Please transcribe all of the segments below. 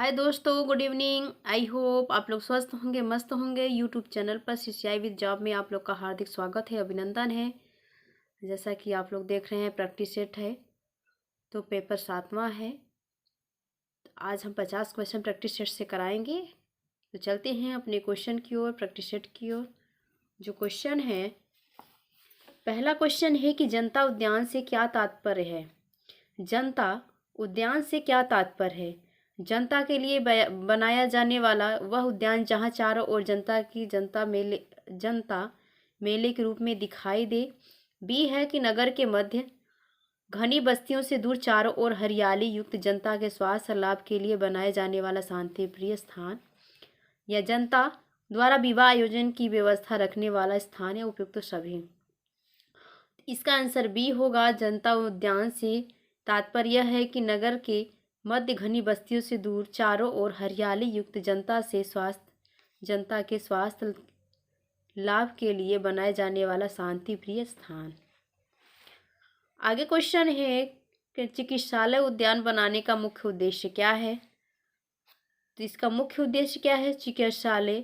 हाय दोस्तों, good evening. I hope आप लोग स्वस्थ होंगे, मस्त होंगे। यूट्यूब चैनल पर सीसीआई विद जॉब में आप लोग का हार्दिक स्वागत है, अभिनंदन है। जैसा कि आप लोग देख रहे हैं, प्रैक्टिस सेट है तो पेपर 7वां है। तो आज हम 50 क्वेश्चन प्रैक्टिस सेट से कराएंगे। तो चलते हैं अपने क्वेश्चन की ओर, प्रैक्टिस सेट की ओर। जो क्वेश्चन है, पहला क्वेश्चन है कि जनता उद्यान से क्या तात्पर्य है। जनता उद्यान से क्या तात्पर्य है। जनता के लिए बनाया जाने वाला वह उद्यान जहाँ चारों ओर जनता मेले के रूप में दिखाई दे। बी है कि नगर के मध्य घनी बस्तियों से दूर चारों ओर हरियाली युक्त जनता के स्वास्थ्य लाभ के लिए बनाए जाने वाला शांति प्रिय स्थान, या जनता द्वारा विवाह आयोजन की व्यवस्था रखने वाला स्थान, या उपयुक्त सभी। इसका आंसर बी होगा। जनता उद्यान से तात्पर्य यह है कि नगर के मध्य घनी बस्तियों से दूर चारों ओर हरियाली युक्त जनता के स्वास्थ्य लाभ के लिए बनाए जाने वाला शांति प्रिय स्थान। आगे क्वेश्चन है कि चिकित्सालय उद्यान बनाने का मुख्य उद्देश्य क्या है। तो इसका मुख्य उद्देश्य क्या है? चिकित्सालय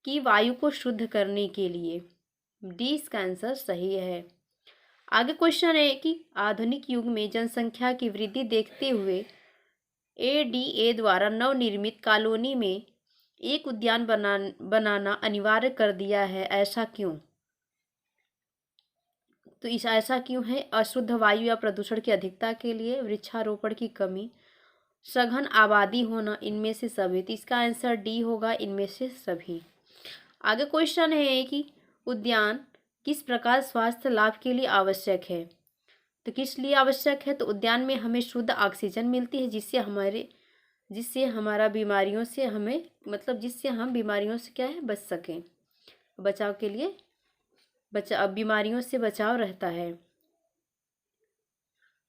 की वायु को शुद्ध करने के लिए। डी इसका आंसर सही है। आगे क्वेश्चन है कि आधुनिक युग में जनसंख्या की वृद्धि देखते हुए एडीए द्वारा नवनिर्मित कॉलोनी में एक उद्यान बनाना अनिवार्य कर दिया है, ऐसा क्यों? तो ऐसा क्यों है? अशुद्ध वायु या प्रदूषण की अधिकता के लिए, वृक्षारोपण की कमी, सघन आबादी होना, इनमें से सभी। तो इसका आंसर डी होगा, इनमें से सभी। आगे क्वेश्चन है कि उद्यान किस प्रकार स्वास्थ्य लाभ के लिए आवश्यक है। तो किस लिए आवश्यक है? तो उद्यान में हमें शुद्ध ऑक्सीजन मिलती है, जिससे हमारा बीमारियों से हमें जिससे हम बीमारियों से क्या है बच सकें। बचाव के लिए बीमारियों से बचाव रहता है।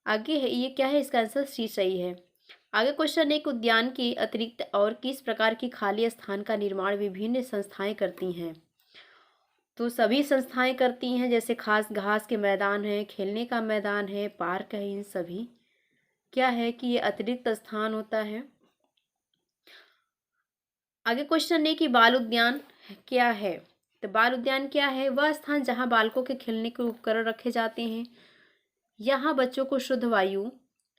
आगे है ये क्या है? इसका आंसर सी सही है। आगे क्वेश्चन एक उद्यान के अतिरिक्त और किस प्रकार की खाली स्थान का निर्माण विभिन्न संस्थाएं करती हैं। तो सभी संस्थाएं करती हैं, जैसे खास घास के मैदान है, खेलने का मैदान है, पार्क है। इन सभी क्या है कि ये अतिरिक्त स्थान होता है। आगे क्वेश्चन है कि बाल उद्यान क्या है। तो बाल उद्यान क्या है? वह स्थान जहां बालकों के खेलने के उपकरण रखे जाते हैं। यहाँ बच्चों को शुद्ध वायु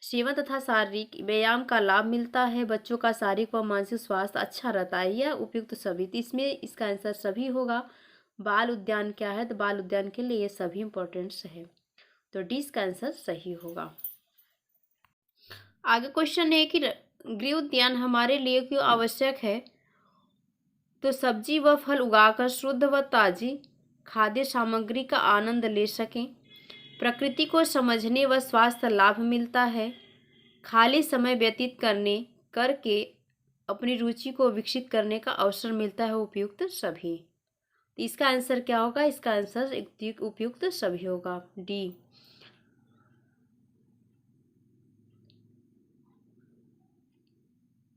सेवन तथा शारीरिक व्यायाम का लाभ मिलता है। बच्चों का शारीरिक व मानसिक स्वास्थ्य अच्छा रहता है। यह उपयुक्त सभी। तो इसमें इसका आंसर सभी होगा। बाल उद्यान क्या है? तो बाल उद्यान के लिए ये सभी इंपॉर्टेंट्स है। तो डी इसका आंसर सही होगा। आगे क्वेश्चन है कि गृह उद्यान हमारे लिए क्यों आवश्यक है। तो सब्जी व फल उगाकर शुद्ध व ताजी खाद्य सामग्री का आनंद ले सकें, प्रकृति को समझने व स्वास्थ्य लाभ मिलता है, खाली समय व्यतीत करके अपनी रुचि को विकसित करने का अवसर मिलता है, उपयुक्त सभी। तो इसका आंसर क्या होगा? इसका आंसर उपयुक्त सभी होगा, डी।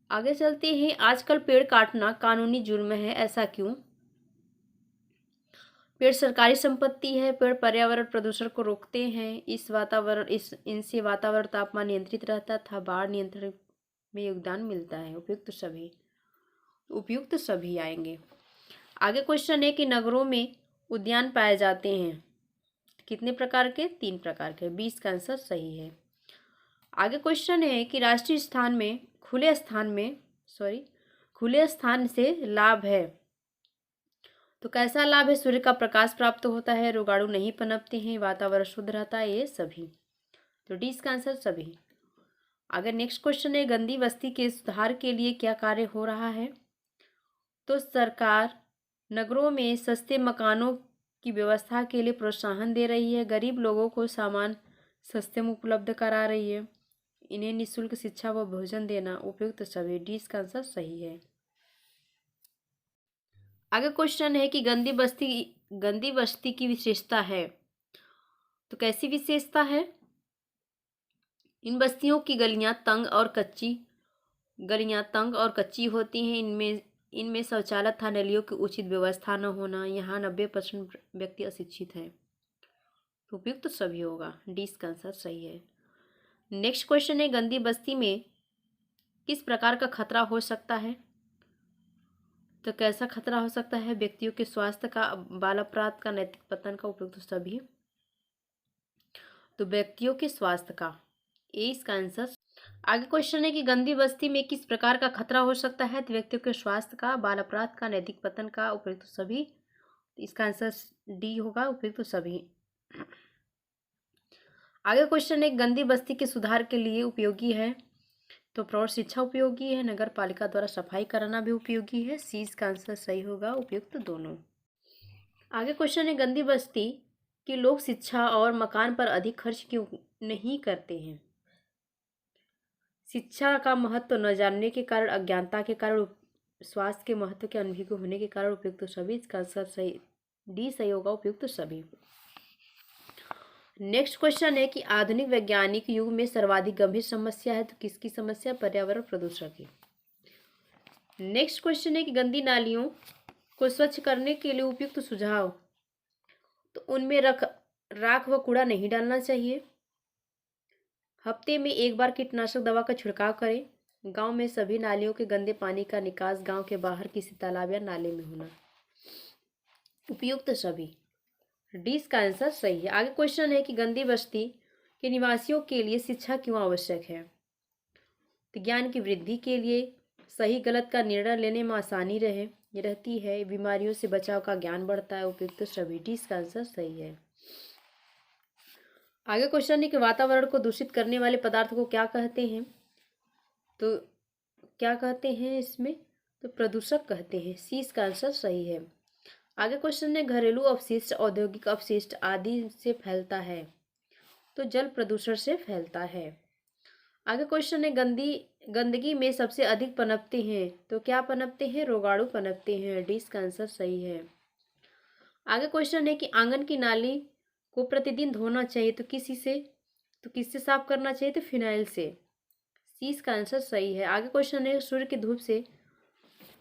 आगे चलते हैं। आजकल पेड़ काटना कानूनी जुर्म है, ऐसा क्यों? पेड़ सरकारी संपत्ति है। पेड़ पर्यावरण प्रदूषण को रोकते हैं। इनसे वातावरण तापमान नियंत्रित रहता था, बाढ़ नियंत्रण में योगदान मिलता है। उपयुक्त सभी आएंगे। आगे क्वेश्चन है कि नगरों में उद्यान पाए जाते हैं कितने प्रकार के? 3 प्रकार के। 20 का आंसर सही है। आगे क्वेश्चन है कि राष्ट्रीय स्थान में खुले स्थान से लाभ है। तो कैसा लाभ है? सूर्य का प्रकाश प्राप्त होता है, रोगाणु नहीं पनपते हैं, वातावरण शुद्ध रहता है, ये सभी। तो डी इसका आंसर सभी। अगर नेक्स्ट क्वेश्चन है गंदी बस्ती के सुधार के लिए क्या कार्य हो रहा है। तो सरकार नगरों में सस्ते मकानों की व्यवस्था के लिए प्रोत्साहन दे रही है, गरीब लोगों को सामान सस्ते में उपलब्ध करा रही है, इन्हें निःशुल्क शिक्षा व भोजन देना, उपयुक्त सभी। डी इसका आंसर सही है। आगे क्वेश्चन है कि गंदी बस्ती की विशेषता है। तो कैसी विशेषता है? इन बस्तियों की गलियां तंग और कच्ची होती हैं। इनमें शौचालय तथा नलियों की उचित व्यवस्था न होना। यहाँ 90% व्यक्ति अशिक्षित हैं। तो उपयुक्त सभी होगा, डी इसका आंसर सही है। नेक्स्ट क्वेश्चन है गंदी बस्ती में किस प्रकार का खतरा हो सकता है? तो कैसा खतरा हो सकता है? व्यक्तियों के स्वास्थ्य का, बाल अपराध का, नैतिक पतन का, उपयुक्त सभी। तो व्यक्तियों के स्वास्थ्य का, ये इसका आंसर। आगे क्वेश्चन है कि गंदी बस्ती में किस प्रकार का खतरा हो सकता है? तो व्यक्तियों के स्वास्थ्य का, बाल अपराध का, नैतिक पतन का, उपयुक्त सभी। तो इसका आंसर डी होगा, उपयुक्त सभी। आगे क्वेश्चन है गंदी बस्ती के सुधार के लिए उपयोगी है? तो प्रौढ़ शिक्षा उपयोगी है, नगर पालिका द्वारा सफाई कराना भी उपयोगी है। सी इसका आंसर सही होगा, उपयुक्त दोनों। आगे क्वेश्चन है गंदी बस्ती के लोग शिक्षा और मकान पर अधिक खर्च क्यों नहीं करते हैं? शिक्षा का महत्व न जानने के कारण, अज्ञानता के कारण, स्वास्थ्य के महत्व के अनभिज्ञ होने के कारण, उपयुक्त सभी। इसका आंसर सही, डी सही होगा, उपयुक्त सभी। नेक्स्ट क्वेश्चन है कि आधुनिक वैज्ञानिक युग में सर्वाधिक गंभीर समस्या है? तो किसकी समस्या? पर्यावरण प्रदूषण की। नेक्स्ट क्वेश्चन है कि गंदी नालियों को स्वच्छ करने के लिए उपयुक्त सुझाव? तो उनमें राख व कूड़ा नहीं डालना चाहिए। हफ्ते में एक बार कीटनाशक दवा का छिड़काव करें। गांव में सभी नालियों के गंदे पानी का निकास गांव के बाहर किसी तालाब या नाले में होना। उपयुक्त सभी। डी इसका आंसर सही है। आगे क्वेश्चन है कि गंदी बस्ती के निवासियों के लिए शिक्षा क्यों आवश्यक है? तो ज्ञान की वृद्धि के लिए, सही गलत का निर्णय लेने में आसानी रहती है, बीमारियों से बचाव का ज्ञान बढ़ता है। उपयुक्त सभी। डी इसका आंसर सही है। आगे क्वेश्चन है कि वातावरण को दूषित करने वाले पदार्थ को क्या कहते हैं? तो क्या कहते हैं इसमें? तो प्रदूषक कहते हैं। सी इसका आंसर सही है। आगे क्वेश्चन है घरेलू अपशिष्ट, औद्योगिक अपशिष्ट आदि से फैलता है? तो जल प्रदूषण से फैलता है। आगे क्वेश्चन है गंदगी में सबसे अधिक पनपते हैं? तो क्या पनपते हैं? रोगाणु पनपते हैं। डी इसका आंसर सही है। आगे क्वेश्चन है कि आंगन की नाली को प्रतिदिन धोना चाहिए? तो किससे साफ करना चाहिए? तो फिनाइल से। सी इसका आंसर सही है। आगे क्वेश्चन है सूर्य की धूप से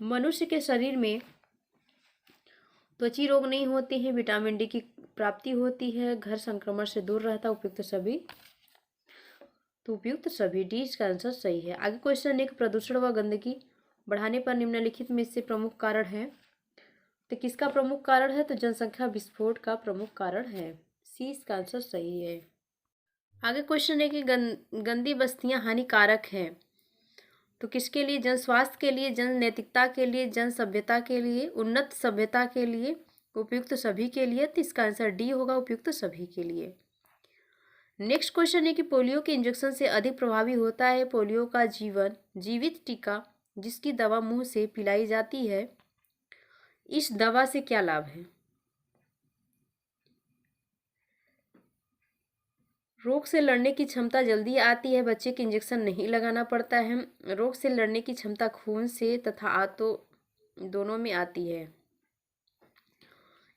मनुष्य के शरीर में त्वचा रोग नहीं होते हैं, विटामिन डी की प्राप्ति होती है, घर संक्रमण से दूर रहता है। उपयुक्त सभी। तो उपयुक्त सभी। डी इसका आंसर सही है। आगे क्वेश्चन है प्रदूषण व गंदगी बढ़ाने पर निम्नलिखित में से प्रमुख कारण है? तो किसका प्रमुख कारण है? तो जनसंख्या विस्फोट का प्रमुख कारण है। सी इसका आंसर सही है। आगे क्वेश्चन है कि गंदी बस्तियां हानिकारक हैं? तो किसके लिए? जन स्वास्थ्य के लिए, जन नैतिकता के लिए, जन सभ्यता के लिए, उन्नत सभ्यता के लिए, उपयुक्त सभी के लिए। तो इसका आंसर डी होगा, उपयुक्त सभी के लिए। नेक्स्ट क्वेश्चन है कि पोलियो के इंजेक्शन से अधिक प्रभावी होता है पोलियो का जीवित टीका जिसकी दवा मुंह से पिलाई जाती है। इस दवा से क्या लाभ है? रोग से लड़ने की क्षमता जल्दी आती है, बच्चे के इंजेक्शन नहीं लगाना पड़ता है। रोग से लड़ने की क्षमता खून से तथा आंतों दोनों में आती है।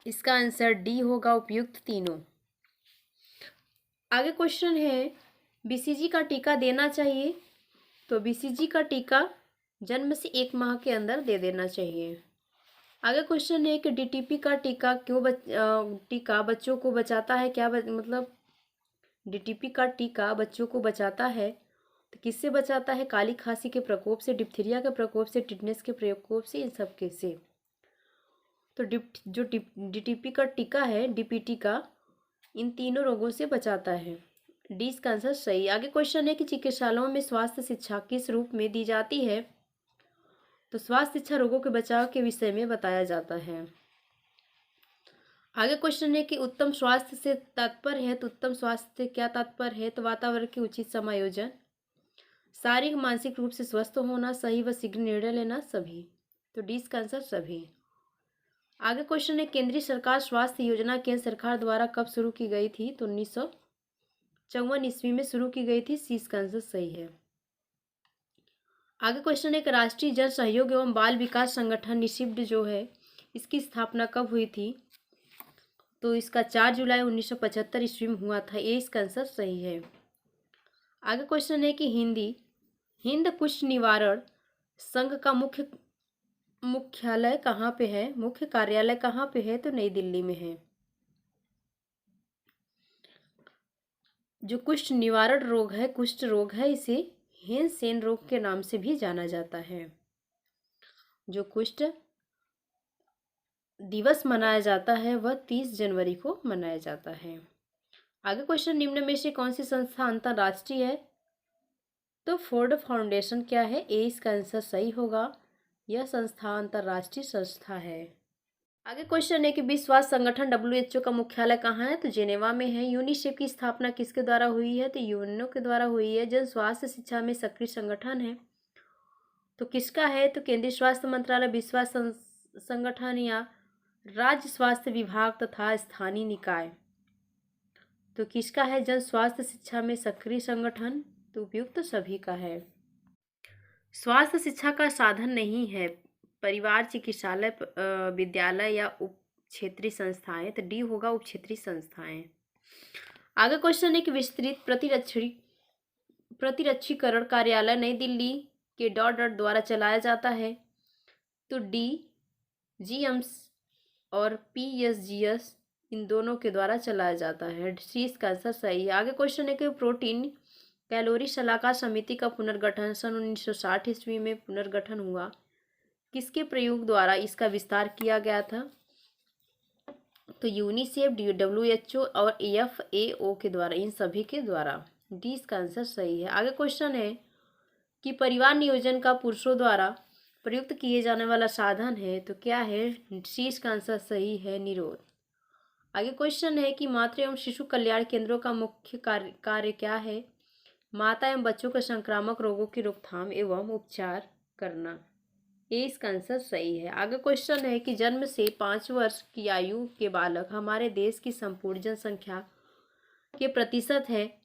इसका आंसर डी होगा, उपयुक्त तीनों। आगे क्वेश्चन है बीसीजी का टीका देना चाहिए? तो बीसीजी का टीका जन्म से 1 माह के अंदर दे देना चाहिए। आगे क्वेश्चन है कि डीटीपी का टीका टीका बच्चों को बचाता है? मतलब डीटीपी का टीका बच्चों को बचाता है तो किससे बचाता है? काली खांसी के प्रकोप से, डिप्थीरिया के प्रकोप से, टिटनेस के प्रकोप से, इन सब के से। तो जो डीटीपी का टीका है, डीपीटी का, इन तीनों रोगों से बचाता है। डी इसका आंसर सही। आगे क्वेश्चन है कि चिकित्सालयों में स्वास्थ्य शिक्षा किस रूप में दी जाती है? तो स्वास्थ्य शिक्षा रोगों के बचाव के विषय में बताया जाता है। आगे क्वेश्चन है कि उत्तम स्वास्थ्य से तात्पर्य है? तो उत्तम स्वास्थ्य से क्या तात्पर्य है? तो वातावरण के उचित समायोजन, शारीरिक मानसिक रूप से स्वस्थ होना, सही व शीघ्र निर्णय लेना, सभी। तो डी इसका आंसर सभी। आगे क्वेश्चन है केंद्रीय सरकार स्वास्थ्य योजना केंद्र सरकार द्वारा कब शुरू की गई थी? तो 1954 ईस्वी में शुरू की गई थी। सी इसका आंसर सही है। आगे क्वेश्चन है कि राष्ट्रीय जन सहयोग एवं बाल विकास संगठन निशिब्ड जो है, इसकी स्थापना कब हुई थी? तो इसका 4 जुलाई 1975 ईस्वी में हुआ था। ये इसका आंसर सही है। आगे क्वेश्चन है कि हिंद कुष्ठ निवारण संघ का मुख्यालय कहाँ पे है? मुख्य कार्यालय कहाँ पे है? तो नई दिल्ली में है। जो कुष्ठ निवारण रोग है, कुष्ठ रोग है, इसे हेनसेन रोग के नाम से भी जाना जाता है। जो कुष्ठ दिवस मनाया जाता है वह 30 जनवरी को मनाया जाता है। आगे क्वेश्चन, निम्न में से कौन सी संस्था अंतर्राष्ट्रीय है? तो फोर्ड फाउंडेशन क्या है? ए इसका आंसर सही होगा। यह संस्था अंतर्राष्ट्रीय संस्था है। आगे क्वेश्चन है कि विश्व स्वास्थ्य संगठन WHO का मुख्यालय कहाँ है? तो जेनेवा में है। यूनिसेफ की स्थापना किसके द्वारा हुई है? तो यूएनओ के द्वारा हुई है। जन स्वास्थ्य शिक्षा में सक्रिय संगठन है तो किसका है? तो केंद्रीय स्वास्थ्य मंत्रालय, विश्व स्वास्थ्य संगठन या राज्य स्वास्थ्य विभाग तथा स्थानीय निकाय। तो किसका है? जन स्वास्थ्य शिक्षा में सक्रिय संगठन। तो उपयुक्त सभी का है। स्वास्थ्य शिक्षा का साधन नहीं है परिवार, चिकित्सालय, विद्यालय या उप क्षेत्रीय संस्थाएं। तो डी होगा उप क्षेत्रीय संस्थाएं। आगे क्वेश्चन है कि विस्तृत प्रतिरक्षीकरण कार्यालय नई दिल्ली के डॉट द्वारा चलाया जाता है। तो डी जीएम्स और पीएसजीएस इन दोनों के द्वारा चलाया जाता है। सी इसका आंसर सही है। आगे क्वेश्चन है कि प्रोटीन कैलोरी सलाहकार समिति का पुनर्गठन सन 1960 ईस्वी में पुनर्गठन हुआ। किसके प्रयोग द्वारा इसका विस्तार किया गया था? तो यूनिसेफ, WHO और FAO के द्वारा, इन सभी के द्वारा। डी इसका आंसर सही है। आगे क्वेश्चन है कि परिवार नियोजन का पुरुषों द्वारा प्रयुक्त किए जाने वाला साधन है। तो क्या है? सी इसका आंसर सही है, निरोध। आगे क्वेश्चन है कि मातृ एवं शिशु कल्याण केंद्रों का मुख्य कार्य क्या है? माता एवं बच्चों के संक्रामक रोगों की रोकथाम एवं उपचार करना। ये इसका आंसर सही है। आगे क्वेश्चन है कि जन्म से 5 वर्ष की आयु के बालक हमारे देश की संपूर्ण जनसंख्या के प्रतिशत है।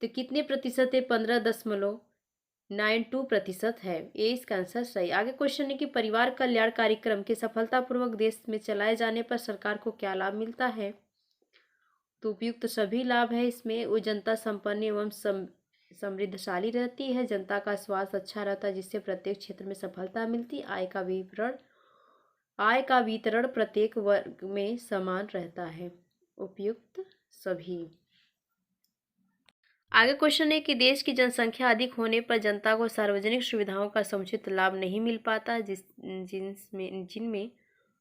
तो कितने प्रतिशत है? 15.92% है। ये इसका आंसर सही। आगे क्वेश्चन है कि परिवार कल्याण कार्यक्रम के सफलतापूर्वक देश में चलाए जाने पर सरकार को क्या लाभ मिलता है? तो उपयुक्त सभी लाभ है। इसमें वो जनता संपन्न एवं समृद्धशाली रहती है, जनता का स्वास्थ्य अच्छा रहता है जिससे प्रत्येक क्षेत्र में सफलता मिलती, आय का वितरण प्रत्येक वर्ग में समान रहता है। उपयुक्त सभी। आगे क्वेश्चन है कि देश की जनसंख्या अधिक होने पर जनता को सार्वजनिक सुविधाओं का समुचित लाभ नहीं मिल पाता, जिनमें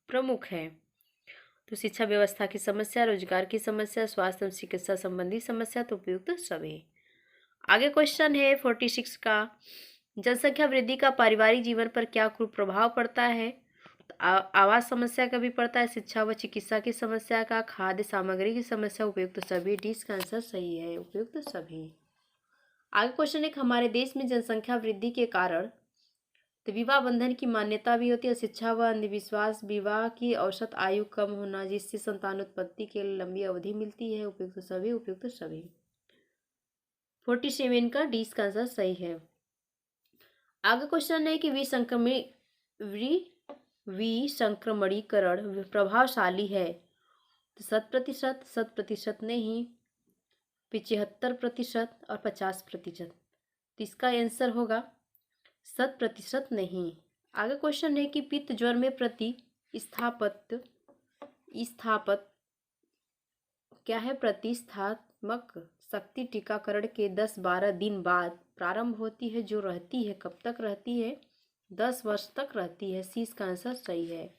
प्रमुख है। तो शिक्षा व्यवस्था की समस्या, रोजगार की समस्या, स्वास्थ्य एवं चिकित्सा संबंधी समस्या। तो उपयुक्त सभी। आगे क्वेश्चन है 46 का, जनसंख्या वृद्धि का पारिवारिक जीवन पर क्या कुप्रभाव पड़ता है? आवास समस्या का भी पड़ता है, शिक्षा व चिकित्सा की समस्या का, खाद्य सामग्री की समस्या। उपयुक्त सभी। डी का आंसर सही है, उपयुक्त सभी। आगे क्वेश्चन है हमारे देश में जनसंख्या वृद्धि के कारण तो विवाह बंधन की मान्यता भी होती है। शिक्षा व अंधविश्वास, विवाह की औसत आयु कम होना जिससे संतानोत्पत्ति के लिए लंबी अवधि मिलती है। उपयुक्त सभी, उपयुक्त सभी। 47 का डी का आंसर सही है। आगे क्वेश्चन है कि विसंक्रमणीकरण प्रभावशाली है। तो 100% नहीं, 75% और 50%। तो इसका आंसर होगा 100% नहीं। आगे क्वेश्चन है कि पित्त ज्वर में प्रतिस्थापक क्या है? प्रतिस्थात्मक शक्ति टीकाकरण के 10-12 दिन बाद प्रारंभ होती है, जो रहती है कब तक रहती है? 10 वर्ष तक रहती है। सी इसका आंसर सही है।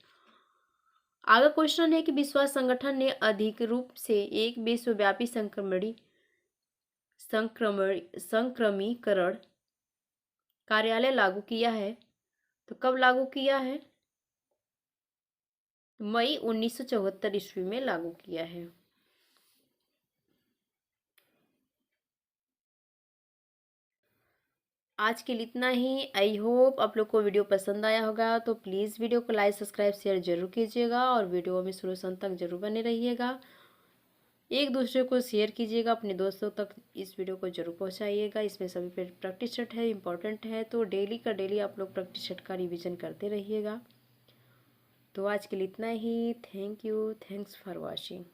आगे क्वेश्चन है कि विश्व स्वास्थ्य संगठन ने अधिक रूप से एक विश्वव्यापी संक्रमीकरण कार्यालय लागू किया है। तो कब लागू किया है? मई 1974 ईस्वी में लागू किया है। आज के लिए इतना ही। आई होप आप लोग को वीडियो पसंद आया होगा। तो प्लीज़ वीडियो को लाइक, सब्सक्राइब, शेयर जरूर कीजिएगा और वीडियो में शुरू से अंत तक जरूर बने रहिएगा। एक दूसरे को शेयर कीजिएगा, अपने दोस्तों तक इस वीडियो को जरूर पहुंचाइएगा। इसमें सभी पे प्रैक्टिस सेट है, इंपॉर्टेंट है, तो डेली का डेली आप लोग प्रैक्टिस सेट का रिविजन करते रहिएगा। तो आज के लिए इतना ही। Thank you, thanks for watching.